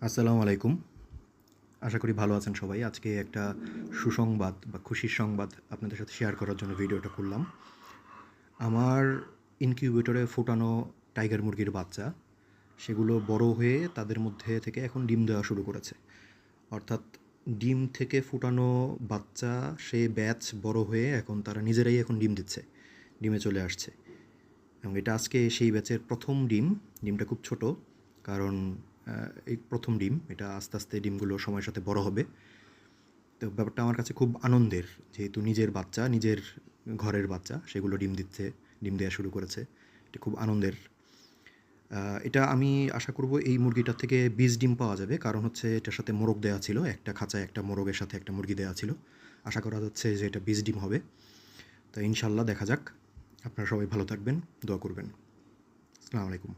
আসসালামু আলাইকুম। আশা করি ভালো আছেন সবাই। আজকে একটা সুসংবাদ বা খুশির সংবাদ আপনাদের সাথে শেয়ার করার জন্য ভিডিওটা করলাম। আমার ইনকিউবেটরে ফোটানো টাইগার মুরগির বাচ্চা, সেগুলো বড় হয়ে তাদের মধ্যে থেকে এখন ডিম দেওয়া শুরু করেছে। অর্থাৎ ডিম থেকে ফুটানো বাচ্চা সে ব্যাচ বড় হয়ে এখন তারা নিজেরাই এখন ডিম দিচ্ছে, ডিমে চলে আসছে। এবং এটা আজকে সেই ব্যাচের প্রথম ডিম। ডিমটা খুব ছোট, কারণ এই প্রথম ডিম। এটা আস্তে আস্তে ডিমগুলো সময়ের সাথে বড় হবে। তো ব্যাপারটা আমার কাছে খুব আনন্দের, যেহেতু নিজের বাচ্চা, নিজের ঘরের বাচ্চা, সেগুলো ডিম দিচ্ছে, ডিম দেওয়া শুরু করেছে। এটা খুব আনন্দের। এটা আমি আশা করব এই মুরগিটার থেকে ২০ ডিম পাওয়া যাবে, কারণ হচ্ছে এটার সাথে মোরগ দেওয়া ছিল, একটা খাঁচায় একটা মোরগের সাথে একটা মুরগি দেওয়া ছিল। আশা করা যাচ্ছে যে এটা ২০ ডিম হবে। তো ইনশাল্লাহ দেখা যাক। আপনারা সবাই ভালো থাকবেন, দোয়া করবেন। আসসালামু আলাইকুম।